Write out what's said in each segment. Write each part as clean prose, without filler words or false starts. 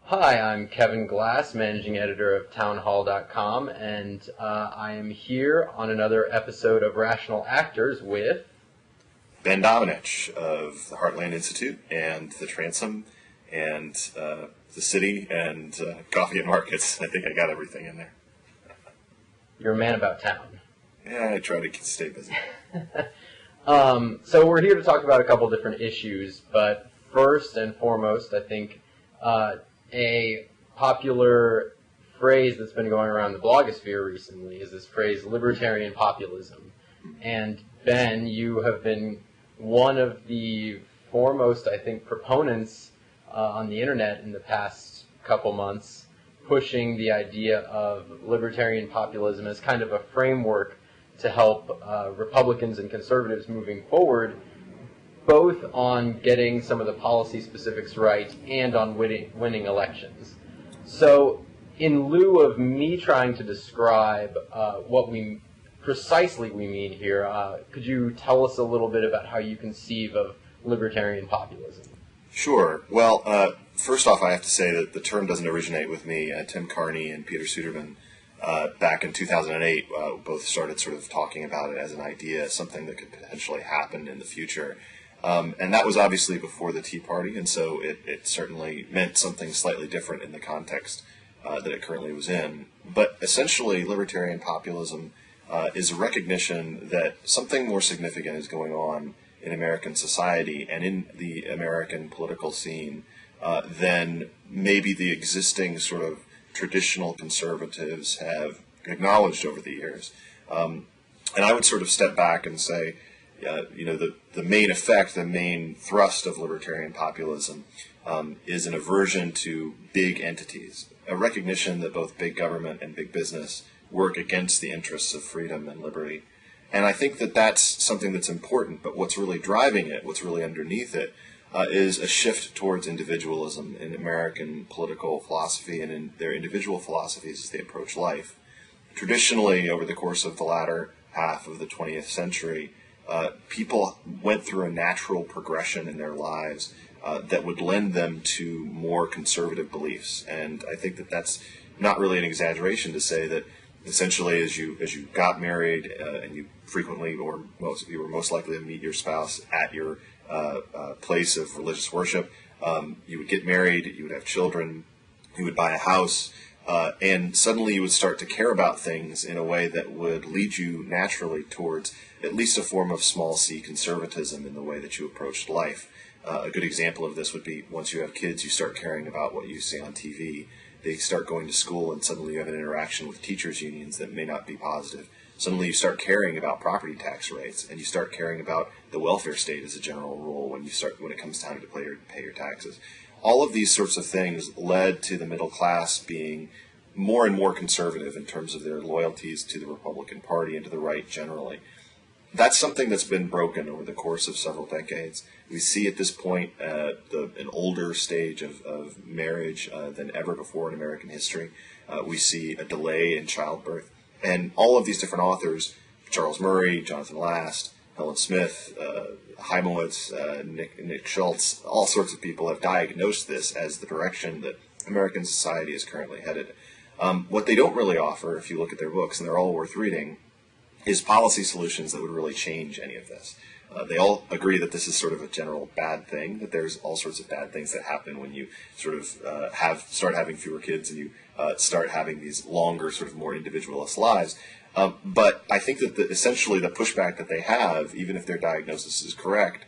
Hi, I'm Kevin Glass, managing editor of townhall.com, and I am here on another episode of Rational Actors with Ben Domenech of the Heartland Institute and the Transom and the city and coffee and markets. I think I got everything in there. You're a man about town. Yeah, I try to stay busy. So we're here to talk about a couple different issues, but first and foremost, I think a popular phrase that's been going around the blogosphere recently is this phrase, libertarian populism. And Ben, you have been one of the foremost, I think, proponents on the internet in the past couple months, pushing the idea of libertarian populism as kind of a framework to help Republicans and conservatives moving forward, both on getting some of the policy specifics right and on winning elections. So in lieu of me trying to describe what we precisely mean here, could you tell us a little bit about how you conceive of libertarian populism? Sure. Well, first off, I have to say that the term doesn't originate with me. Tim Carney and Peter Suderman, back in 2008, both started sort of talking about it as an idea, something that could potentially happen in the future. And that was obviously before the Tea Party, and so it certainly meant something slightly different in the context that it currently was in. But essentially, libertarian populism is a recognition that something more significant is going on in American society and in the American political scene than maybe the existing sort of traditional conservatives have acknowledged over the years. And I would sort of step back and say, the main effect, the main thrust of libertarian populism is an aversion to big entities, a recognition that both big government and big business work against the interests of freedom and liberty. And I think that that's something that's important, but what's really driving it, what's really underneath it, is a shift towards individualism in American political philosophy and in their individual philosophies as they approach life. Traditionally, over the course of the latter half of the 20th century, people went through a natural progression in their lives that would lend them to more conservative beliefs. And I think that that's not really an exaggeration to say that essentially as you got married and you frequently you were most likely to meet your spouse at your place of religious worship, you would get married, you would have children, you would buy a house, and suddenly you would start to care about things in a way that would lead you naturally towards at least a form of small c conservatism in the way that you approached life. A good example of this would be once you have kids, you start caring about what you see on TV. They start going to school, and suddenly you have an interaction with teachers' unions that may not be positive. Suddenly you start caring about property tax rates, and you start caring about the welfare state as a general rule when it comes time to pay your taxes. All of these sorts of things led to the middle class being more and more conservative in terms of their loyalties to the Republican Party and to the right generally. That's something that's been broken over the course of several decades. We see at this point an older stage of marriage than ever before in American history. We see a delay in childbirth. And all of these different authors, Charles Murray, Jonathan Last, Helen Smith, Heimowitz, Nick Schultz, all sorts of people have diagnosed this as the direction that American society is currently headed. What they don't really offer, if you look at their books, and they're all worth reading, is policy solutions that would really change any of this. They all agree that this is sort of a general bad thing, that there's all sorts of bad things that happen when you sort of start having fewer kids and you start having these longer, sort of more individualist lives. But I think that essentially the pushback that they have, even if their diagnosis is correct,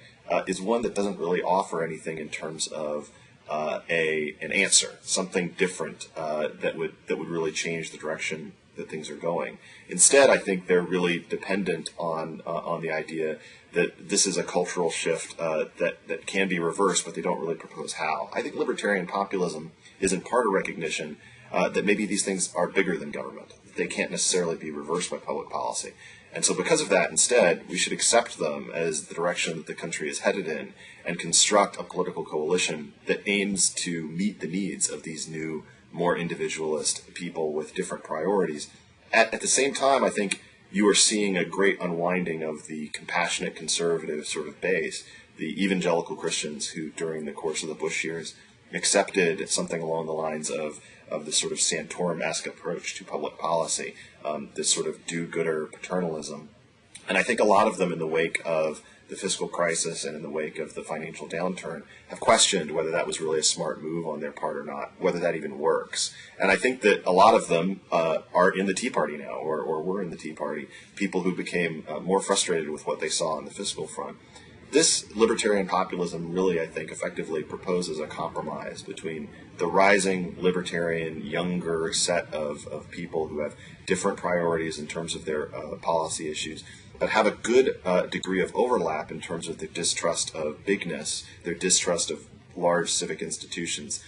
is one that doesn't really offer anything in terms of an answer, something different that would really change the direction that things are going. Instead, I think they're really dependent on the idea that this is a cultural shift that can be reversed, but they don't really propose how. I think libertarian populism is in part a recognition that maybe these things are bigger than government. They can't necessarily be reversed by public policy. And so because of that, instead, we should accept them as the direction that the country is headed in and construct a political coalition that aims to meet the needs of these new, more individualist people with different priorities. At the same time, I think you are seeing a great unwinding of the compassionate conservative sort of base, the evangelical Christians who, during the course of the Bush years, accepted something along the lines of this sort of Santorum-esque approach to public policy, this sort of do-gooder paternalism. And I think a lot of them, in the wake of the fiscal crisis and in the wake of the financial downturn, have questioned whether that was really a smart move on their part or not, whether that even works. And I think that a lot of them are in the Tea Party now, or were in the Tea Party, people who became more frustrated with what they saw on the fiscal front. This libertarian populism really, I think, effectively proposes a compromise between the rising libertarian, younger set of people who have different priorities in terms of their policy issues, but have a good degree of overlap in terms of their distrust of bigness, their distrust of large civic institutions,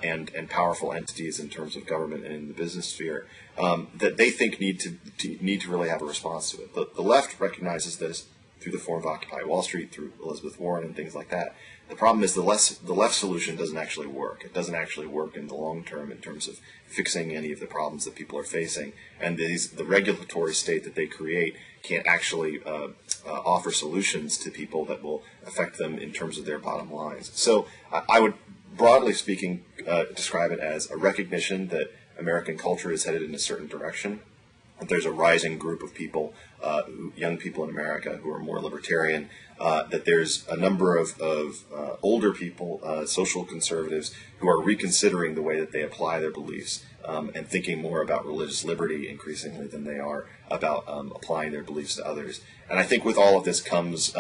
and powerful entities in terms of government and in the business sphere, that they think need to really have a response to it. The left recognizes this through the form of Occupy Wall Street, through Elizabeth Warren and things like that. The problem is the left solution doesn't actually work. It doesn't actually work in the long term in terms of fixing any of the problems that people are facing. And the regulatory state that they create can't actually offer solutions to people that will affect them in terms of their bottom lines. So I would, broadly speaking, describe it as a recognition that American culture is headed in a certain direction. There's a rising group of people, young people in America who are more libertarian, that there's a number of older people, social conservatives, who are reconsidering the way that they apply their beliefs and thinking more about religious liberty increasingly than they are about applying their beliefs to others. And I think with all of this comes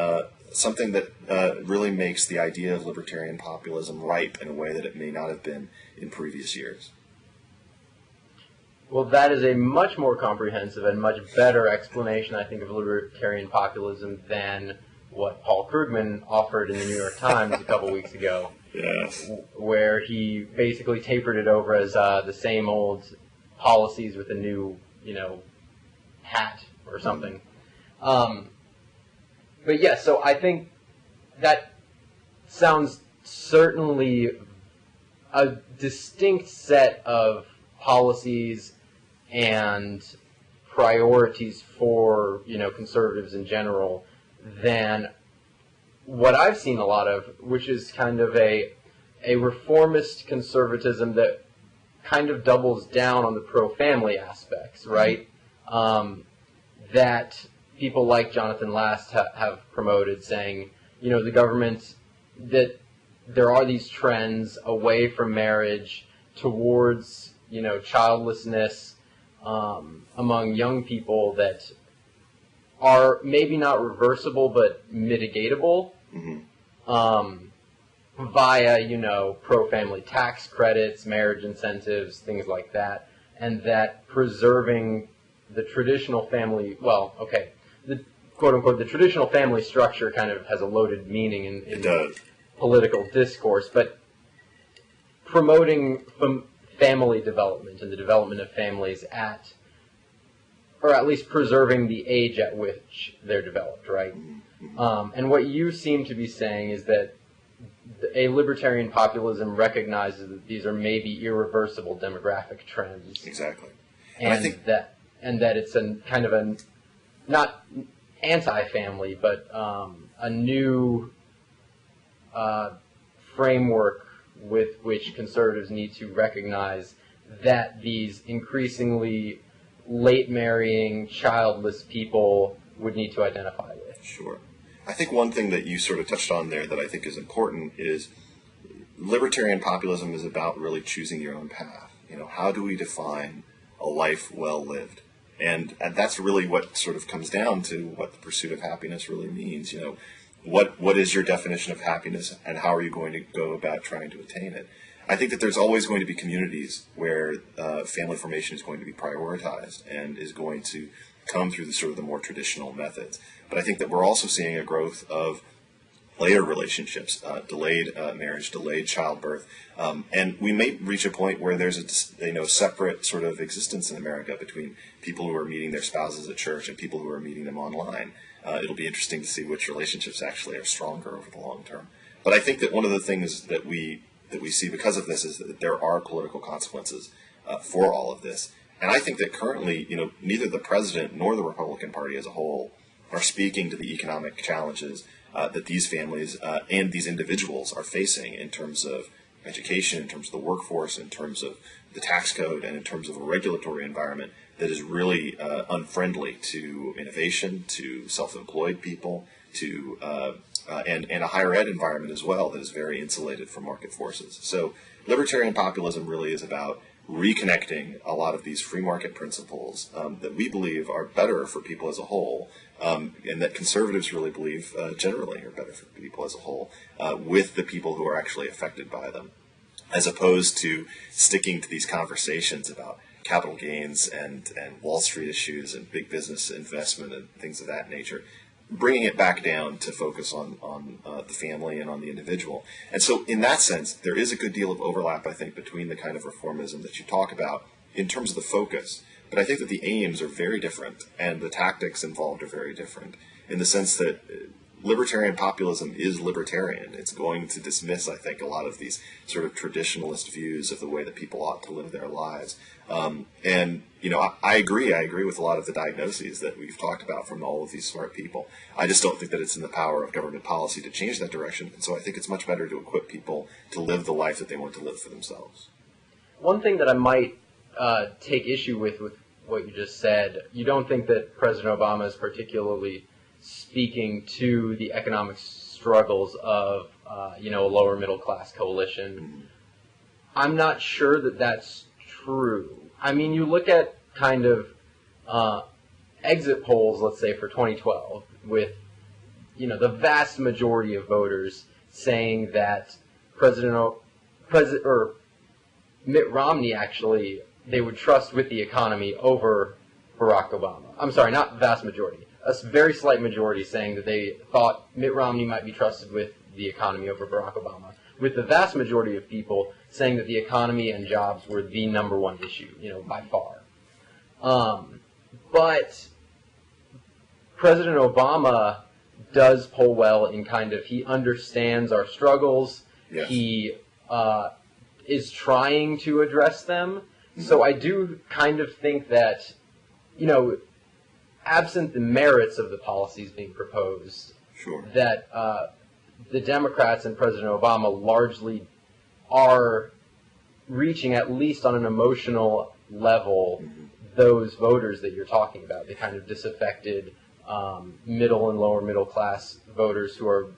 something that really makes the idea of libertarian populism ripe in a way that it may not have been in previous years. Well, that is a much more comprehensive and much better explanation, I think, of libertarian populism than what Paul Krugman offered in the New York Times a couple weeks ago. Yes. Where he basically tapered it over as the same old policies with a new, hat or something. But yes, so I think that sounds certainly a distinct set of policies and priorities for conservatives in general than what I've seen a lot of, which is kind of a reformist conservatism that kind of doubles down on the pro-family aspects, right? That people like Jonathan Last have promoted, saying, the government, that there are these trends away from marriage towards childlessness among young people that are maybe not reversible but mitigatable via, pro-family tax credits, marriage incentives, things like that, and that preserving the traditional family, the quote-unquote, the traditional family structure kind of has a loaded meaning in political discourse, but promoting family development and the development of families or at least preserving the age at which they're developed, right? And what you seem to be saying is that a libertarian populism recognizes that these are maybe irreversible demographic trends. Exactly. And I think that it's a kind of a, not anti-family, but a new framework with which conservatives need to recognize that these increasingly late-marrying, childless people would need to identify with. Sure. I think one thing that you sort of touched on there that I think is important is libertarian populism is about really choosing your own path. How do we define a life well lived? And that's really what sort of comes down to what the pursuit of happiness really means. What is your definition of happiness, and how are you going to go about trying to attain it? I think that there's always going to be communities where family formation is going to be prioritized and is going to come through the more traditional methods. But I think that we're also seeing a growth of later relationships, delayed marriage, delayed childbirth, and we may reach a point where there's a separate sort of existence in America between people who are meeting their spouses at church and people who are meeting them online. It'll be interesting to see which relationships actually are stronger over the long term. But I think that one of the things that we see because of this is that there are political consequences for all of this. And I think that currently, neither the president nor the Republican Party as a whole are speaking to the economic challenges that these families and these individuals are facing in terms of education, in terms of the workforce, in terms of the tax code, and in terms of a regulatory environment that is really unfriendly to innovation, to self-employed people, to and a higher ed environment as well that is very insulated from market forces. So libertarian populism really is about reconnecting a lot of these free market principles that we believe are better for people as a whole, and that conservatives really believe generally are better for people as a whole, with the people who are actually affected by them, as opposed to sticking to these conversations about capital gains and Wall Street issues and big business investment and things of that nature, bringing it back down to focus on the family and on the individual. And so in that sense, there is a good deal of overlap, I think, between the kind of reformism that you talk about in terms of the focus. But I think that the aims are very different and the tactics involved are very different, in the sense that libertarian populism is libertarian. It's going to dismiss, I think, a lot of these sort of traditionalist views of the way that people ought to live their lives. And, you know, I agree with a lot of the diagnoses that we've talked about from all of these smart people. I just don't think that it's in the power of government policy to change that direction. And so I think it's much better to equip people to live the life that they want to live for themselves. One thing that I might take issue with what you just said, you don't think that President Obama is particularly speaking to the economic struggles of, a lower middle class coalition. I'm not sure that that's true. I mean, you look at kind of exit polls, let's say for 2012, with, the vast majority of voters saying that Mitt Romney actually they would trust with the economy over Barack Obama. I'm sorry, not vast majority. A very slight majority saying that they thought Mitt Romney might be trusted with the economy over Barack Obama, with the vast majority of people saying that the economy and jobs were the number one issue, by far. But President Obama does poll well in kind of, he understands our struggles. Yes. He is trying to address them. Mm-hmm. So I do kind of think that, absent the merits of the policies being proposed, sure, that the Democrats and President Obama largely are reaching, at least on an emotional level, mm-hmm, those voters that you're talking about, the kind of disaffected middle and lower middle class voters who are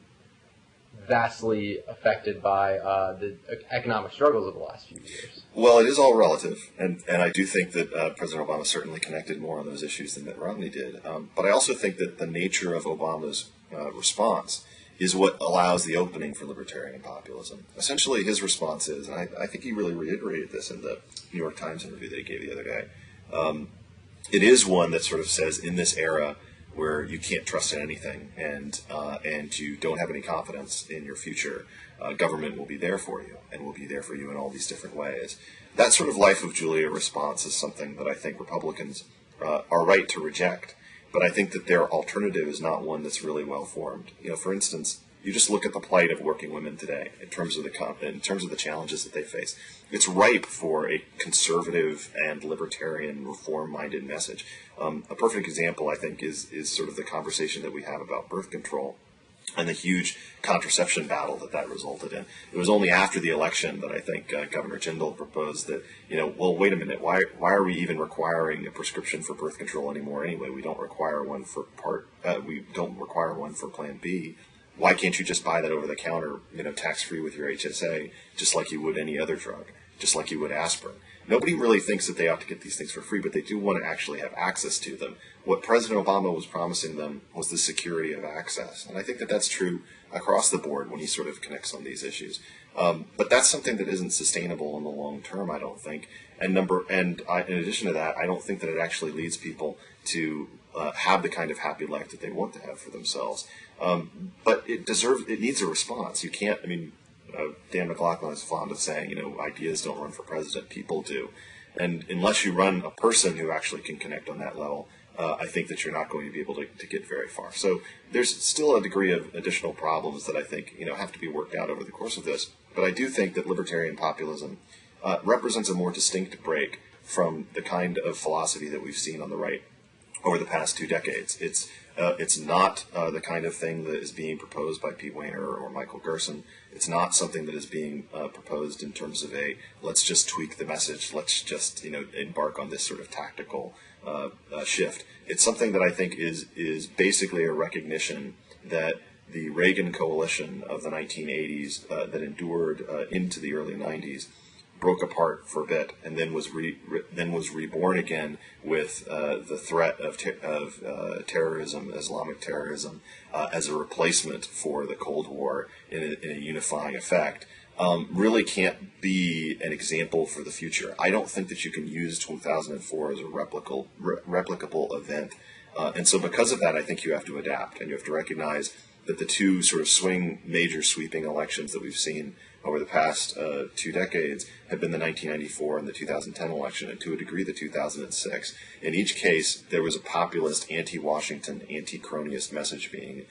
vastly affected by the economic struggles of the last few years. Well, it is all relative, and I do think that President Obama certainly connected more on those issues than Mitt Romney did. But I also think that the nature of Obama's response is what allows the opening for libertarian populism. Essentially, his response is, and I think he really reiterated this in the New York Times interview that he gave the other day, it is one that sort of says, in this era where you can't trust in anything and you don't have any confidence in your future, government will be there for you and will be there for you in all these different ways. That sort of life of Julia response is something that I think Republicans are right to reject, but I think that their alternative is not one that's really well formed. For instance, you just look at the plight of working women today in terms of the challenges that they face. It's ripe for a conservative and libertarian, reform-minded message. A perfect example, I think, is sort of the conversation that we have about birth control and the huge contraception battle that resulted in. It was only after the election that I think Governor Jindal proposed that, well, wait a minute, why are we even requiring a prescription for birth control anymore anyway? We don't require one for Plan B. Why can't you just buy that over the counter, tax-free with your HSA, just like you would any other drug, just like you would aspirin? Nobody really thinks that they ought to get these things for free, but they do want to actually have access to them. What President Obama was promising them was the security of access. And I think that that's true across the board when he sort of connects on these issues. But that's something that isn't sustainable in the long term, I don't think. In addition to that, I don't think that it actually leads people to have the kind of happy life that they want to have for themselves. But it needs a response. You can't, Dan McLaughlin is fond of saying, ideas don't run for president, people do. And unless you run a person who actually can connect on that level, I think that you're not going to be able to get very far. So there's still a degree of additional problems that I think, have to be worked out over the course of this. But I do think that libertarian populism represents a more distinct break from the kind of philosophy that we've seen on the right, over the past 2 decades. It's not the kind of thing that is being proposed by Pete Wehner or Michael Gerson. It's not something that is being proposed in terms of let's just tweak the message, let's just embark on this sort of tactical shift. It's something that I think is basically a recognition that the Reagan coalition of the 1980s that endured into the early 90s broke apart for a bit, and then was reborn again with the threat of terrorism, Islamic terrorism, as a replacement for the Cold War in a unifying effect. Really can't be an example for the future. I don't think that you can use 2004 as a replicable event, and so because of that, I think you have to adapt, and you have to recognize that the two sort of major sweeping elections that we've seen over the past 2 decades have been the 1994 and the 2010 election, and to a degree the 2006. In each case, there was a populist, anti-Washington, anti-cronyist message being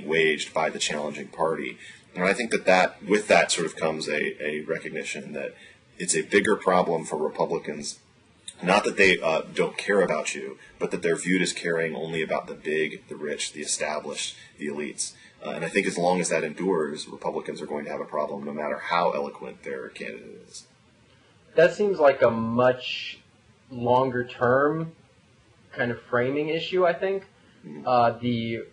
waged by the challenging party. And I think that with that sort of comes a recognition that it's a bigger problem for Republicans. Not that they don't care about you, but that they're viewed as caring only about the big, the rich, the established, the elites. And I think as long as that endures, Republicans are going to have a problem no matter how eloquent their candidate is. That seems like a much longer term kind of framing issue, I think. Obviously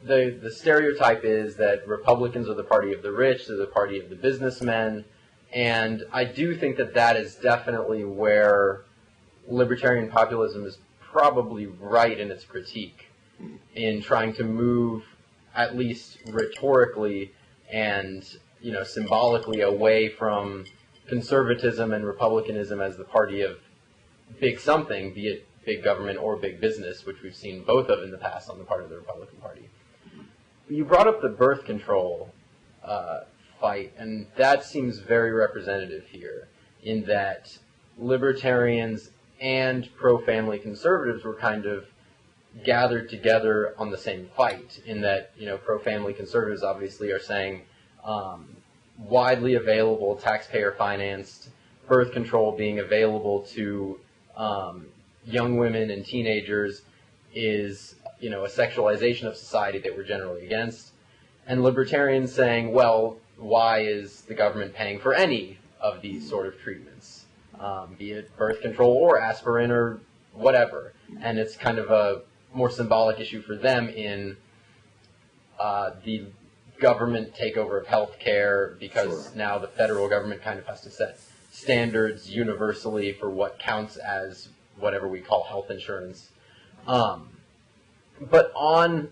the stereotype is that Republicans are the party of the rich, they're the party of the businessmen. And I do think that is definitely where libertarian populism is probably right in its critique, in trying to move, at least rhetorically and symbolically, away from conservatism and republicanism as the party of big something, be it big government or big business, which we've seen both of in the past on the part of the Republican Party. You brought up the birth control fight, and that seems very representative here, in that libertarians and pro-family conservatives were kind of gathered together on the same fight, in that pro-family conservatives obviously are saying widely available, taxpayer-financed birth control being available to young women and teenagers is a sexualization of society that we're generally against, and libertarians saying, well, why is the government paying for any of these sort of treatments, be it birth control or aspirin or whatever? And it's kind of a more symbolic issue for them in the government takeover of health care, because now the federal government kind of has to set standards universally for what counts as whatever we call health insurance. But on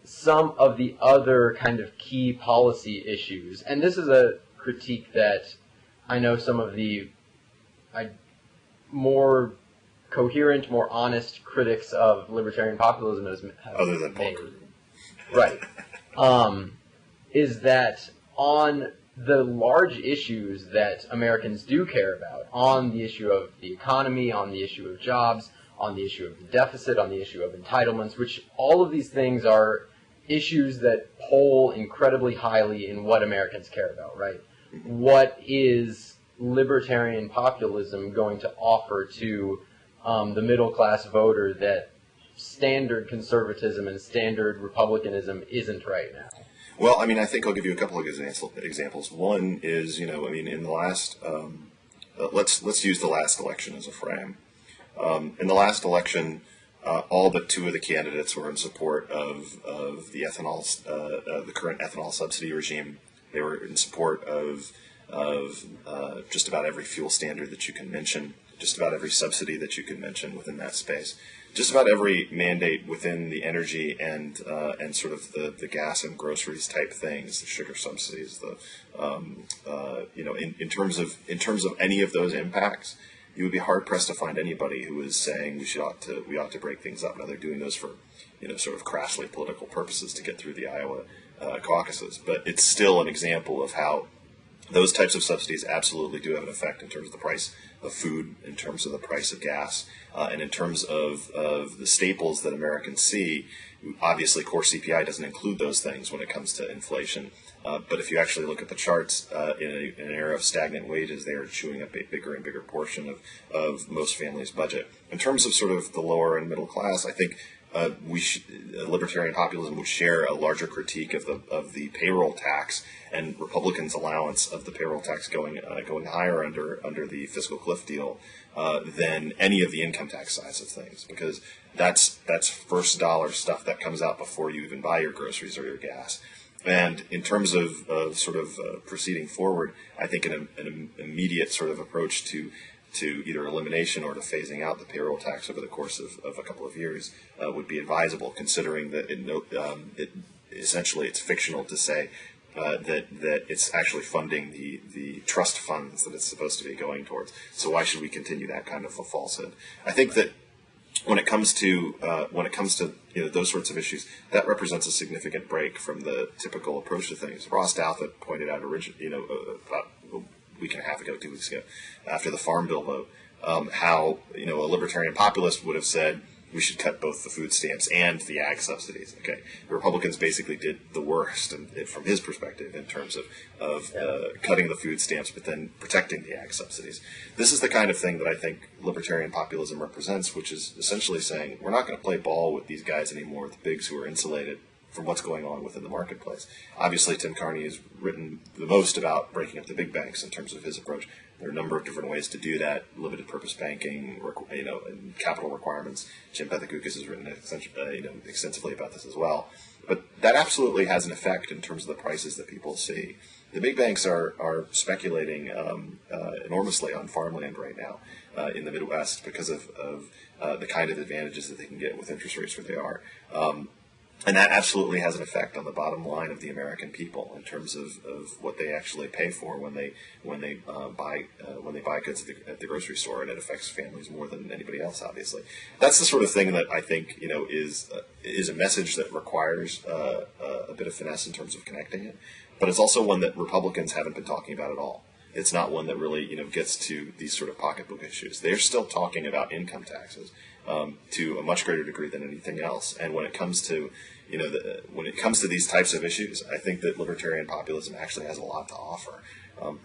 some of the other kind of key policy issues, and this is a critique that I know some of the more coherent, more honest critics of libertarian populism have other than made. Paul. Right. Is that on the large issues that Americans do care about, on the issue of the economy, on the issue of jobs, on the issue of the deficit, on the issue of entitlements, which all of these things are issues that poll incredibly highly in what Americans care about, right? What is libertarian populism going to offer to the middle-class voter that standard conservatism and standard republicanism isn't right now? Well, I think I'll give you a couple of examples. One is, in the last, let's use the last election as a frame. In the last election, all but 2 of the candidates were in support of the the current ethanol subsidy regime. They were in support of just about every fuel standard that you can mention, just about every subsidy that you can mention within that space, just about every mandate within the energy and sort of the gas and groceries type things, the sugar subsidies, in terms of any of those impacts. You would be hard pressed to find anybody who is saying we ought to break things up. Now they're doing those for sort of crassly political purposes to get through the Iowa caucuses, but it's still an example of how those types of subsidies absolutely do have an effect in terms of the price of food, in terms of the price of gas, and in terms of the staples that Americans see Obviously, core CPI doesn't include those things when it comes to inflation. But if you actually look at the charts, in an era of stagnant wages, they are chewing up a bigger and bigger portion of most families' budget. In terms of sort of the lower and middle class, I think libertarian populism would share a larger critique of the payroll tax and Republicans' allowance of the payroll tax going higher under the fiscal cliff deal than any of the income tax sides of things, because that's first dollar stuff that comes out before you even buy your groceries or your gas. And in terms of proceeding forward, I think an immediate sort of approach to either elimination or to phasing out the payroll tax over the course of a couple of years would be advisable, considering that essentially it's fictional to say that it's actually funding the trust funds that it's supposed to be going towards. So why should we continue that kind of a falsehood? I think that when it comes to those sorts of issues, that represents a significant break from the typical approach to things. Ross Douthat pointed out about a week and a half ago, 2 weeks ago, after the Farm Bill vote, how a libertarian populist would have said we should cut both the food stamps and the ag subsidies. Okay, the Republicans basically did the worst, from his perspective, in terms of cutting the food stamps, but then protecting the ag subsidies. This is the kind of thing that I think libertarian populism represents, which is essentially saying we're not going to play ball with these guys anymore, the bigs who are insulated from what's going on within the marketplace. Obviously, Tim Carney has written the most about breaking up the big banks in terms of his approach. There are a number of different ways to do that: limited purpose banking, and capital requirements. Jim Pethokoukis has written extensively about this as well. But that absolutely has an effect in terms of the prices that people see. The big banks are speculating enormously on farmland right now in the Midwest because of the kind of advantages that they can get with interest rates where they are. And that absolutely has an effect on the bottom line of the American people in terms of what they actually pay for when they buy goods at the grocery store, and it affects families more than anybody else. Obviously, that's the sort of thing that I think is a message that requires a bit of finesse in terms of connecting it, but it's also one that Republicans haven't been talking about at all. It's not one that really gets to these sort of pocketbook issues. They're still talking about income taxes to a much greater degree than anything else. And when it comes to these types of issues, I think that libertarian populism actually has a lot to offer,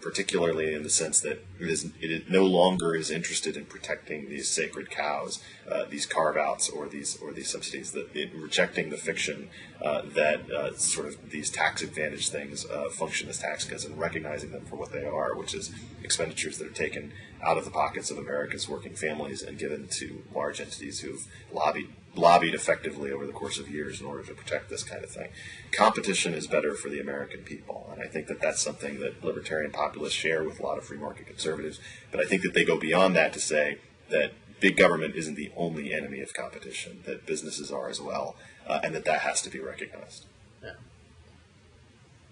particularly in the sense that it no longer is interested in protecting these sacred cows, these carve-outs or these subsidies, rejecting the fiction that sort of these tax advantage things function as tax cuts, and recognizing them for what they are, which is expenditures that are taken out of the pockets of America's working families and given to large entities who've lobbied effectively over the course of years in order to protect this kind of thing. Competition is better for the American people, and I think that that's something that libertarian populists share with a lot of free market conservatives. But I think that they go beyond that to say that big government isn't the only enemy of competition, that businesses are as well, and that has to be recognized. Yeah.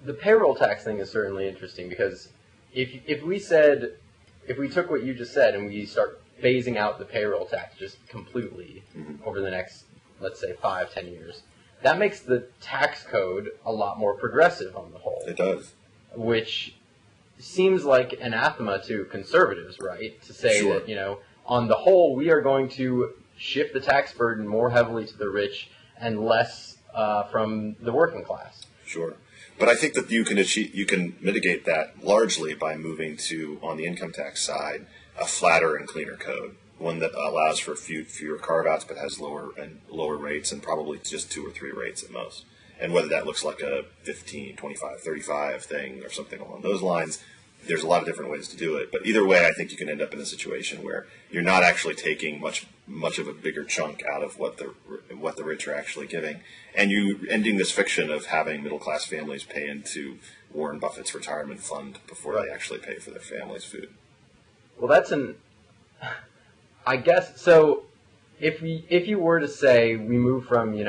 The payroll tax thing is certainly interesting, because if we took what you just said and we start phasing out the payroll tax just completely over the next, let's say, 5-10 years, that makes the tax code a lot more progressive on the whole. It does. Which seems like anathema to conservatives, right? To say Sure. that, on the whole, we are going to shift the tax burden more heavily to the rich and less from the working class. Sure. But I think that you can mitigate that largely by moving to, on the income tax side, a flatter and cleaner code, one that allows for fewer carve-outs but has lower rates, and probably just 2 or 3 rates at most. And whether that looks like a 15, 25, 35 thing or something along those lines, there's a lot of different ways to do it. But either way, I think you can end up in a situation where you're not actually taking much of a bigger chunk out of what the rich are actually giving, and you ending this fiction of having middle-class families pay into Warren Buffett's retirement fund before they actually pay for their family's food. Well, I guess, so if you were to say we move from, we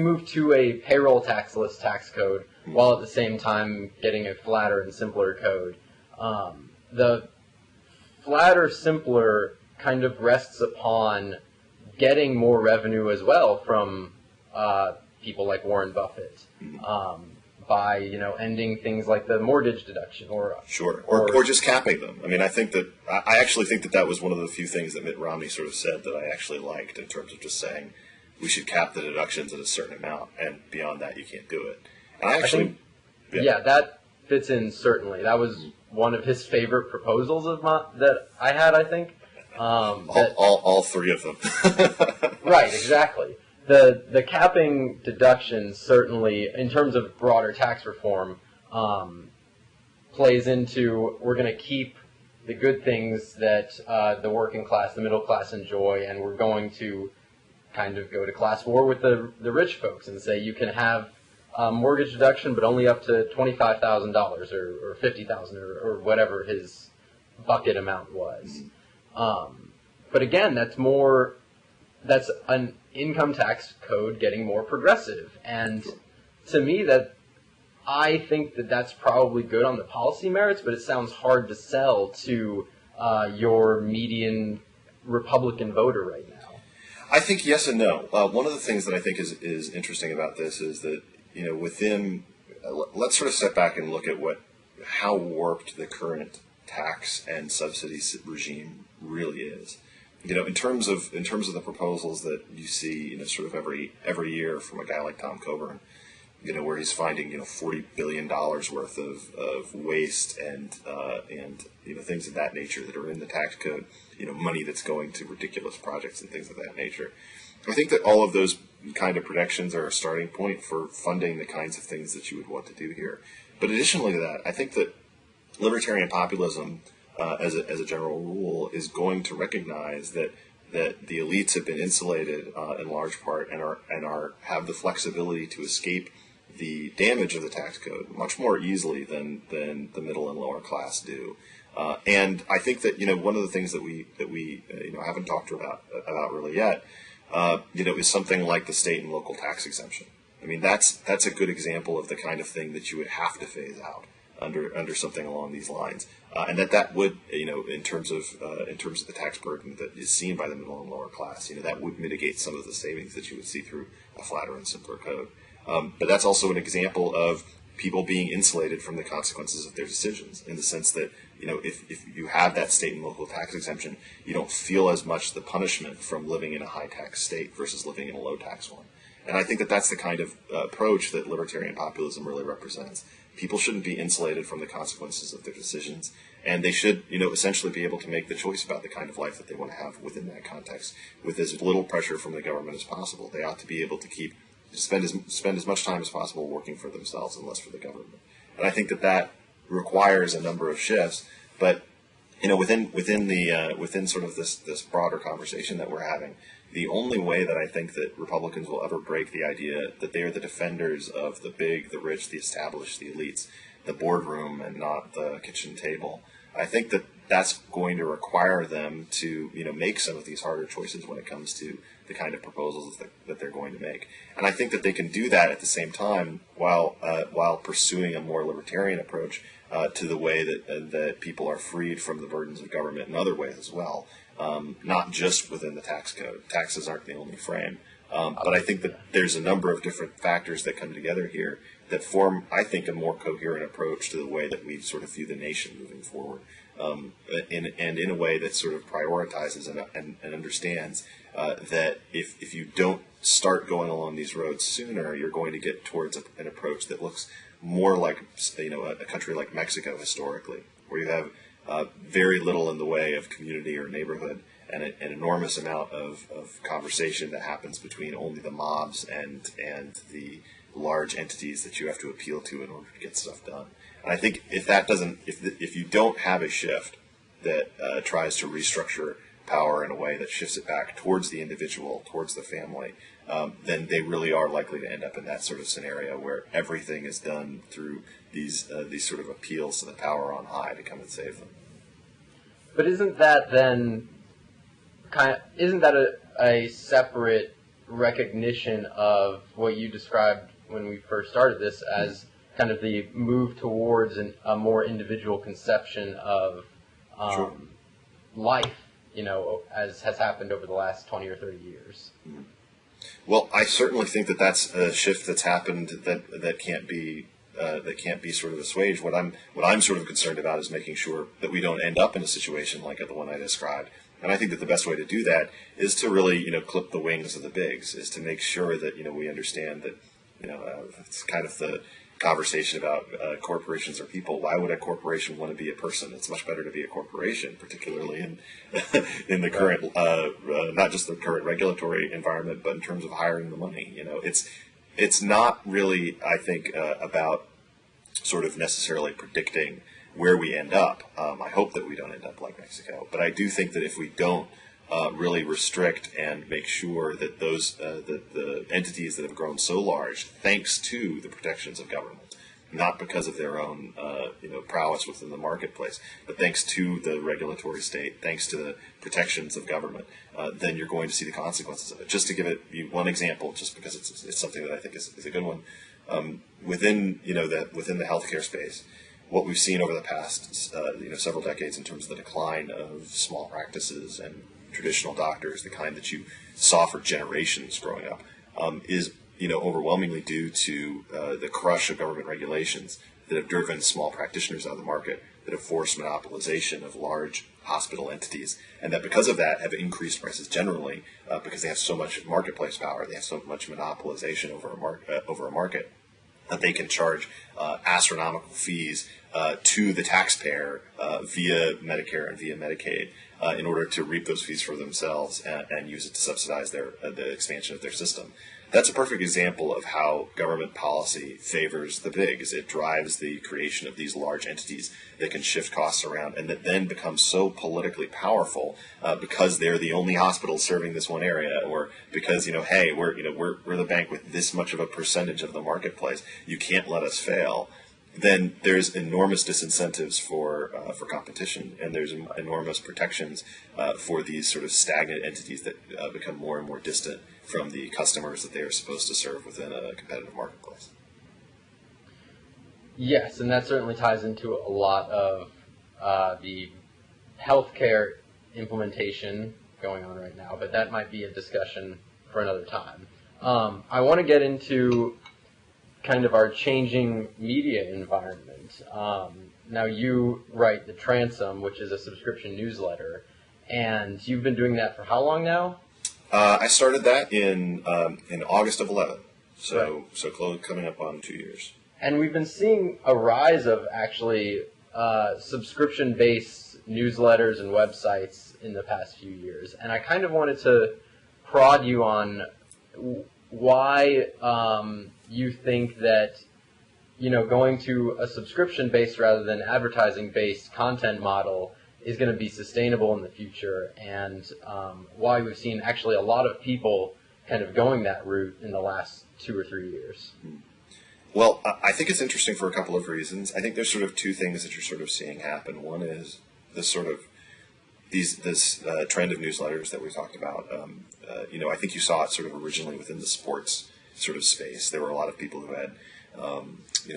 move to a payroll taxless tax code while at the same time getting a flatter and simpler code, the flatter, simpler kind of rests upon getting more revenue as well from people like Warren Buffett. By ending things like the mortgage deduction, or just capping them. I mean, I actually think that was one of the few things that Mitt Romney sort of said that I actually liked, in terms of just saying, we should cap the deductions at a certain amount, and beyond that you can't do it. And that fits in certainly. That was one of his favorite proposals that I had, I think. All three of them. Right, exactly. The capping deductions certainly, in terms of broader tax reform, plays into, we're going to keep the good things that the working class, the middle class enjoy, and we're going to kind of go to class war with the rich folks and say you can have mortgage deduction, but only up to $25,000 or $50,000 or whatever his bucket amount was. But again, that's an income tax code getting more progressive, and to me I think that's probably good on the policy merits, but it sounds hard to sell to your median Republican voter right now. I think yes and no. One of the things that I think is interesting about this is that, within, let's sort of step back and look at how warped the current tax and subsidy regime really is. In terms of the proposals that you see, sort of every year from a guy like Tom Coburn, where he's finding, $40 billion worth of waste and things of that nature that are in the tax code, money that's going to ridiculous projects and things of that nature. I think that all of those kind of projections are a starting point for funding the kinds of things that you would want to do here. But additionally to that, I think that libertarian populism, as a general rule, is going to recognize that the elites have been insulated in large part and have the flexibility to escape the damage of the tax code much more easily than the middle and lower class do. And I think that one of the things that we haven't talked about really yet is something like the state and local tax exemption. I mean, that's a good example of the kind of thing that you would have to phase out under something along these lines, and that would, in terms of the tax burden that is seen by the middle and lower class, that would mitigate some of the savings that you would see through a flatter and simpler code. But that's also an example of people being insulated from the consequences of their decisions, in the sense that, if you have that state and local tax exemption, you don't feel as much the punishment from living in a high tax state versus living in a low tax one. And I think that that's the kind of approach that libertarian populism really represents. People shouldn't be insulated from the consequences of their decisions, and they should, essentially be able to make the choice about the kind of life that they want to have within that context, with as little pressure from the government as possible. They ought to be able to spend as much time as possible working for themselves and less for the government. And I think that requires a number of shifts, but within sort of this broader conversation that we're having, the only way that I think that Republicans will ever break the idea that they are the defenders of the big, the rich, the established, the elites, the boardroom, and not the kitchen table, I think that that's going to require them to make some of these harder choices when it comes to the kind of proposals that they're going to make. And I think that they can do that at the same time while pursuing a more libertarian approach to the way that people are freed from the burdens of government in other ways as well. Not just within the tax code. Taxes aren't the only frame. But I think that there's a number of different factors that come together here that form, I think, a more coherent approach to the way that we sort of view the nation moving forward. In a way that sort of prioritizes and understands that if you don't start going along these roads sooner, you're going to get towards an approach that looks more like a country like Mexico historically, where you have very little in the way of community or neighborhood, and an enormous amount of conversation that happens between only the mobs and the large entities that you have to appeal to in order to get stuff done. And I think if you don't have a shift that tries to restructure power in a way that shifts it back towards the individual, towards the family, then they really are likely to end up in that sort of scenario where everything is done through these sort of appeals to the power on high to come and save them. But isn't that then a separate recognition of what you described when we first started this as kind of the move towards a more individual conception of Sure. life, as has happened over the last 20 or 30 years? Mm-hmm. Well, I certainly think that that's a shift that's happened that can't be sort of assuaged. What I'm sort of concerned about is making sure that we don't end up in a situation like the one I described, And I think that the best way to do that is to really, clip the wings of the bigs, is to make sure that, we understand that, it's kind of the conversation about corporations or people. Why would a corporation want to be a person? It's much better to be a corporation, particularly in in the current, not just the current regulatory environment, but in terms of hiring the money. It's not really, I think, about sort of necessarily predicting where we end up. I hope that we don't end up like Mexico, but I do think that if we don't really restrict and make sure that those the entities that have grown so large, thanks to the protections of government, not because of their own prowess within the marketplace, but thanks to the regulatory state, thanks to the protections of government, then you're going to see the consequences of it. Just to give you one example, just because it's something that I think is a good one, within the healthcare space, what we've seen over the past several decades in terms of the decline of small practices and traditional doctors, the kind that you saw for generations growing up, is overwhelmingly due to the crush of government regulations that have driven small practitioners out of the market, that have forced monopolization of large hospital entities, and that because of that have increased prices generally because they have so much marketplace power, they have so much monopolization over a market that they can charge astronomical fees to the taxpayer via Medicare and via Medicaid in order to reap those fees for themselves and use it to subsidize the expansion of their system. That's a perfect example of how government policy favors the bigs. It drives the creation of these large entities that can shift costs around and that then become so politically powerful because they're the only hospital serving this one area, or because hey, we're the bank with this much of a percentage of the marketplace. You can't let us fail. Then there's enormous disincentives for competition, and there's enormous protections for these sort of stagnant entities that become more and more distant from the customers that they are supposed to serve within a competitive marketplace. Yes, and that certainly ties into a lot of the healthcare implementation going on right now, but that might be a discussion for another time. I want to get into kind of our changing media environment. Now you write the Transom, which is a subscription newsletter, and you've been doing that for how long now? I started that in August of 11, so Right. so coming up on 2 years. And we've been seeing a rise of actually subscription-based newsletters and websites in the past few years. And I kind of wanted to prod you on why you think that going to a subscription-based rather than advertising-based content model is going to be sustainable in the future, and why we've seen actually a lot of people kind of going that route in the last 2 or 3 years. Well, I think it's interesting for a couple of reasons. I think there's sort of two things that you're sort of seeing happen. One is this sort of this trend of newsletters that we talked about. I think you saw it sort of originally within the sports sort of space. There were a lot of people who had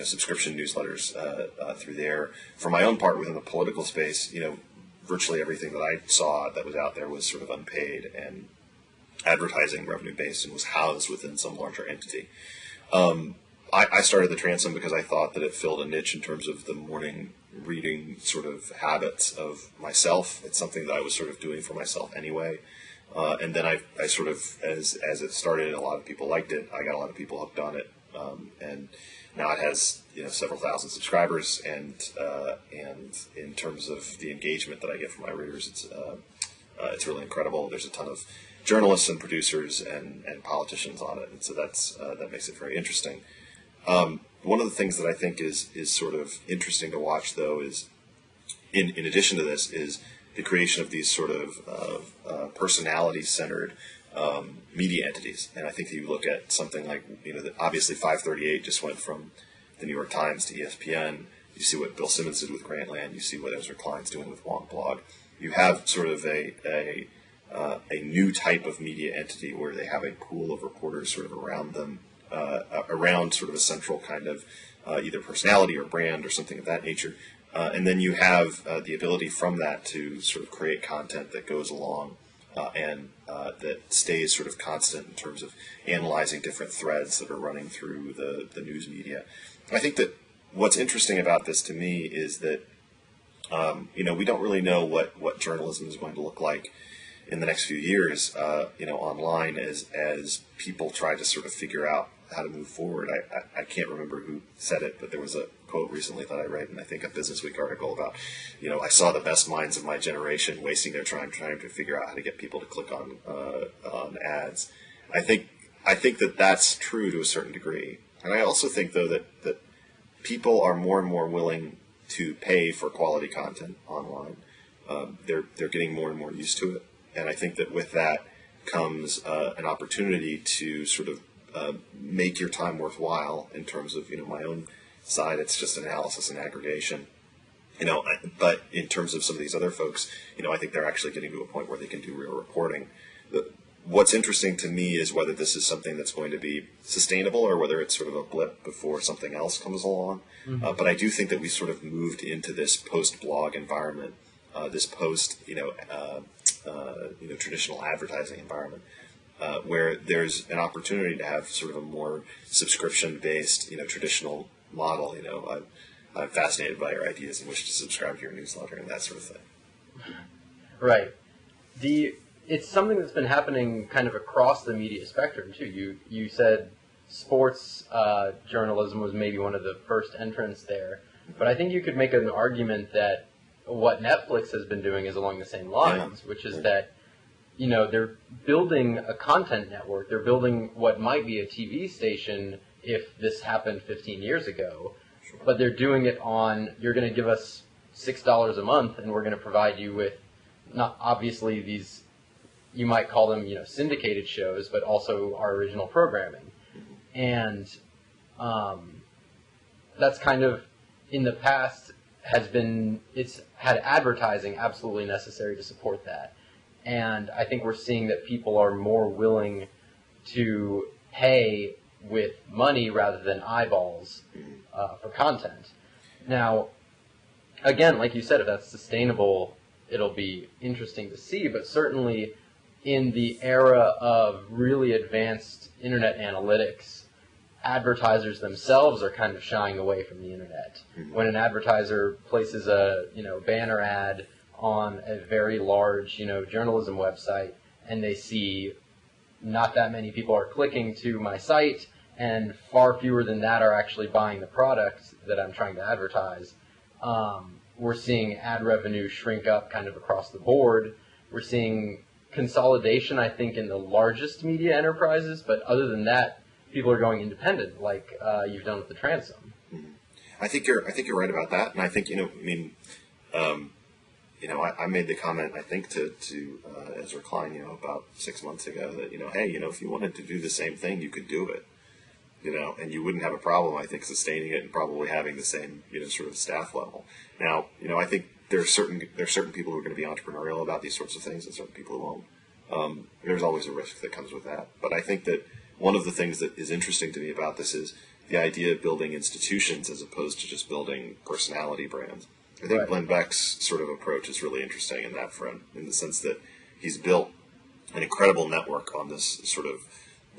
subscription newsletters through there. For my own part, within the political space, virtually everything that I saw that was out there was sort of unpaid and advertising revenue based and was housed within some larger entity. I started the Transom because I thought that it filled a niche in terms of the morning reading sort of habits of myself. It's something that I was sort of doing for myself anyway. And then I sort of, as it started and a lot of people liked it, I got a lot of people hooked on it. And now it has several thousand subscribers, and in terms of the engagement that I get from my readers, it's really incredible. There's a ton of journalists and producers and politicians on it, and so that makes it very interesting. One of the things that I think is sort of interesting to watch, though, is in addition to this, is the creation of these sort of personality-centered media entities. And I think if you look at something like, obviously 538 just went from the New York Times to ESPN. You see what Bill Simmons did with Grantland. You see what Ezra Klein's doing with Wonk Blog. You have sort of a new type of media entity where they have a pool of reporters sort of around them, around sort of a central kind of either personality or brand or something of that nature. And then you have the ability from that to sort of create content that goes along and that stays sort of constant in terms of analyzing different threads that are running through the news media. I think that what's interesting about this to me is that We don't really know what journalism is going to look like in the next few years, online as people try to sort of figure out how to move forward. I can't remember who said it, but there was a quote recently that I read, and I think a Business Week article about, I saw the best minds of my generation wasting their time trying to figure out how to get people to click on ads. I think that that's true to a certain degree, and I also think though that people are more and more willing to pay for quality content online. They're getting more and more used to it, and I think that with that comes an opportunity to sort of make your time worthwhile in terms of my own side. It's just analysis and aggregation, but in terms of some of these other folks, I think they're actually getting to a point where they can do real reporting. What's interesting to me is whether this is something that's going to be sustainable or whether it's sort of a blip before something else comes along. Mm-hmm. But I do think that we sort of moved into this post-blog environment, this post, traditional advertising environment, where there's an opportunity to have sort of a more subscription-based, traditional model. I'm fascinated by your ideas and wish to subscribe to your newsletter and that sort of thing. Right. It's something that's been happening kind of across the media spectrum, too. You said sports journalism was maybe one of the first entrants there, but I think you could make an argument that what Netflix has been doing is along the same lines, which is that, they're building a content network. They're building what might be a TV station if this happened 15 years ago, but they're doing it you're going to give us $6 a month, and we're going to provide you with, not obviously these, you might call them, syndicated shows, but also our original programming. And that's kind of, in the past, it's had advertising absolutely necessary to support that. And I think we're seeing that people are more willing to pay with money rather than eyeballs for content. Now, again, like you said, if that's sustainable, it'll be interesting to see, but certainly in the era of really advanced internet analytics, advertisers themselves are kind of shying away from the internet. Mm-hmm. When an advertiser places a banner ad on a very large journalism website, and they see not that many people are clicking to my site, and far fewer than that are actually buying the product that I'm trying to advertise, we're seeing ad revenue shrink up kind of across the board. We're seeing consolidation, I think, in the largest media enterprises, but other than that, people are going independent, like you've done with the Transom. Mm-hmm. I think you're right about that, and I think I made the comment, I think, to Ezra Klein, about 6 months ago that hey, if you wanted to do the same thing, you could do it, and you wouldn't have a problem, I think, sustaining it and probably having the same sort of staff level. Now, I think there are certain people who are going to be entrepreneurial about these sorts of things, and certain people who won't. There's always a risk that comes with that, but I think that one of the things that is interesting to me about this is the idea of building institutions as opposed to just building personality brands. I think Glenn Beck's sort of approach is really interesting in that front, in the sense that he's built an incredible network on this sort of,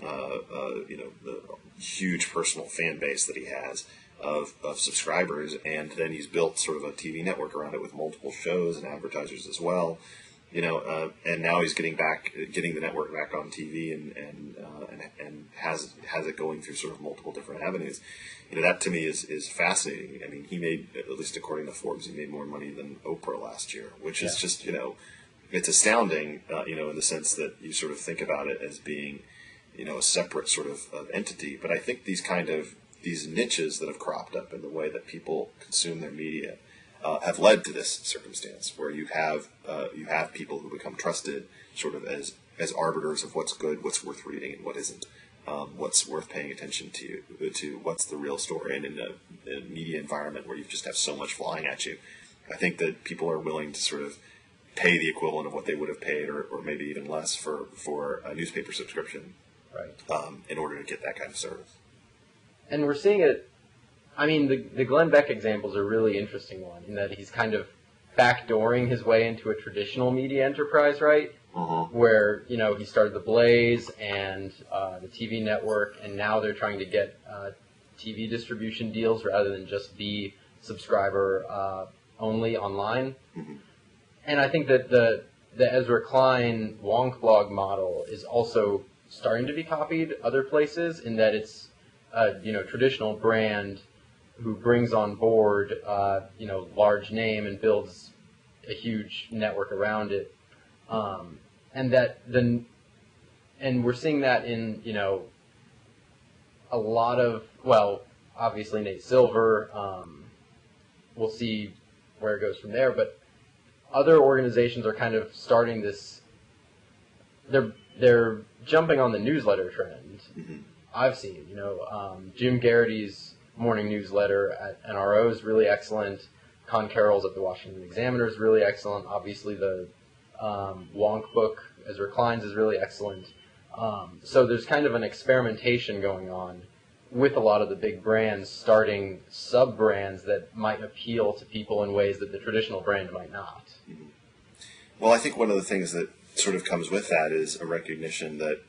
the huge personal fan base that he has of subscribers, and then he's built sort of a TV network around it with multiple shows and advertisers as well. And now he's getting the network back on TV and has it going through sort of multiple different avenues. That to me is fascinating. I mean, he made, at least according to Forbes, he made more money than Oprah last year, which is just, it's astounding, in the sense that you sort of think about it as being, a separate sort of entity. But I think these niches that have cropped up in the way that people consume their media have led to this circumstance where you have people who become trusted sort of as arbiters of what's good, what's worth reading, and what isn't, what's worth paying attention to what's the real story. And in a media environment where you just have so much flying at you, I think that people are willing to sort of pay the equivalent of what they would have paid, or maybe even less, for a newspaper subscription, in order to get that kind of service. And we're seeing it. I mean, the Glenn Beck example is a really interesting one in that he's kind of backdooring his way into a traditional media enterprise, right? Where, he started the Blaze and the TV network, and now they're trying to get TV distribution deals rather than just be subscriber only online. Mm-hmm. And I think that the Ezra Klein wonk blog model is also starting to be copied other places, in that it's a traditional brand who brings on board large name and builds a huge network around it, and we're seeing that in a lot of, well, obviously Nate Silver. We'll see where it goes from there, but other organizations are kind of starting this. They're jumping on the newsletter trend. Mm-hmm. I've seen, Jim Garrity's morning newsletter at NRO is really excellent. Con Carroll's at the Washington Examiner is really excellent. Obviously, the Wonk book, Ezra Klein's, is really excellent. So there's kind of an experimentation going on with a lot of the big brands starting sub-brands that might appeal to people in ways that the traditional brand might not. Mm-hmm. Well, I think one of the things that sort of comes with that is a recognition that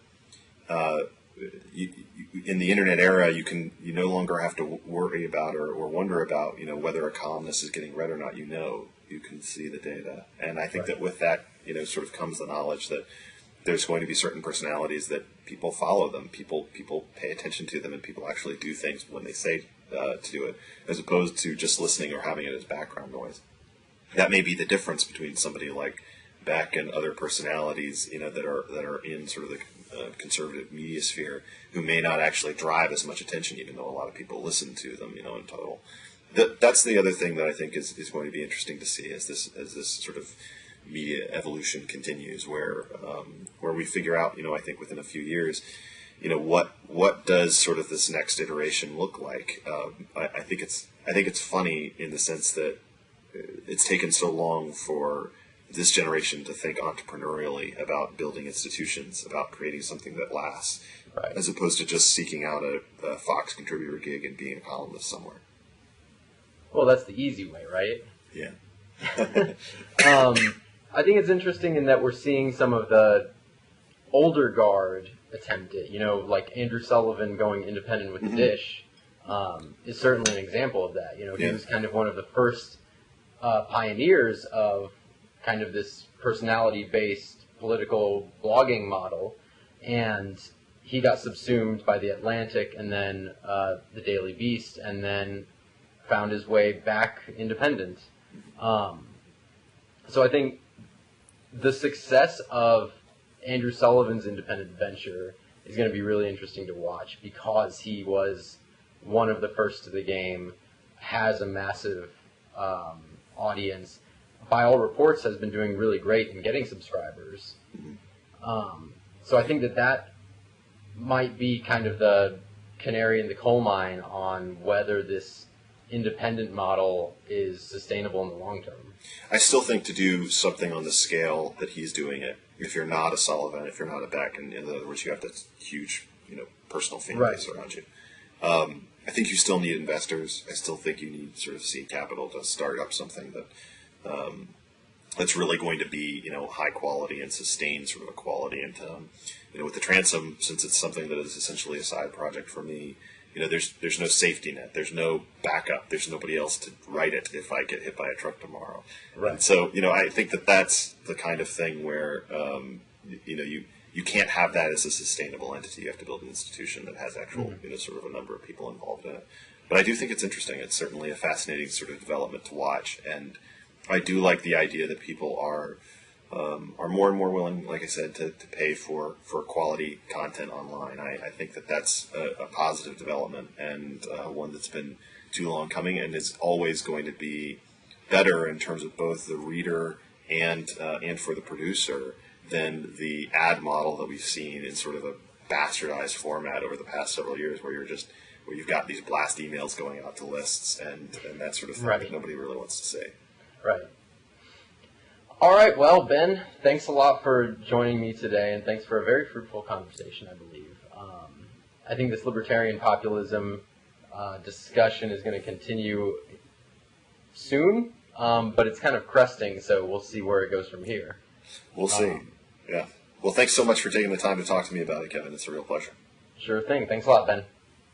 in the internet era, you no longer have to worry about or wonder about whether a columnist is getting read or not. You can see the data, and I think that with that sort of comes the knowledge that there's going to be certain personalities that people follow them, people pay attention to them, and people actually do things when they say to do it, as opposed to just listening or having it as background noise. That may be the difference between somebody like Beck and other personalities, that are in sort of the conservative media sphere, who may not actually drive as much attention, even though a lot of people listen to them, in total. That's the other thing that I think is going to be interesting to see as this sort of media evolution continues, where we figure out, I think within a few years, what does sort of this next iteration look like? I think it's funny in the sense that it's taken so long for this generation to think entrepreneurially about building institutions, about creating something that lasts, right, as opposed to just seeking out a Fox contributor gig and being a columnist somewhere. Well, that's the easy way, right? Yeah. I think it's interesting in that we're seeing some of the older guard attempt it. Like Andrew Sullivan going independent with the Dish is certainly an example of that. He was kind of one of the first pioneers of kind of this personality-based political blogging model, and he got subsumed by the Atlantic and then the Daily Beast, and then found his way back independent. So I think the success of Andrew Sullivan's independent venture is going to be really interesting to watch, because he was one of the first to the game, has a massive audience, by all reports has been doing really great in getting subscribers. So I think that might be kind of the canary in the coal mine on whether this independent model is sustainable in the long term. I still think to do something on the scale that he's doing it, if you're not a Sullivan, if you're not a Beck, and in other words, you have this huge, personal fan base around you. I think you still need investors. I still think you need sort of seed capital to start up something that's really going to be, high quality and sustain sort of a quality. And with the Transom, since it's something that is essentially a side project for me, there's no safety net. There's no backup. There's nobody else to write it if I get hit by a truck tomorrow. Right. And so, I think that's the kind of thing where, you can't have that as a sustainable entity. You have to build an institution that has actual, sort of a number of people involved in it. But I do think it's interesting. It's certainly a fascinating sort of development to watch. And I do like the idea that people are more and more willing, like I said, to pay for quality content online. I think that's a positive development, and one that's been too long coming, and is always going to be better in terms of both the reader and for the producer than the ad model that we've seen in sort of a bastardized format over the past several years, where you've got these blast emails going out to lists and that sort of thing that nobody really wants to say. Right. All right. Well, Ben, thanks a lot for joining me today, and thanks for a very fruitful conversation, I believe. I think this libertarian populism discussion is going to continue soon, but it's kind of cresting, so we'll see where it goes from here. We'll see. Yeah. Well, thanks so much for taking the time to talk to me about it, Kevin. It's a real pleasure. Sure thing. Thanks a lot, Ben.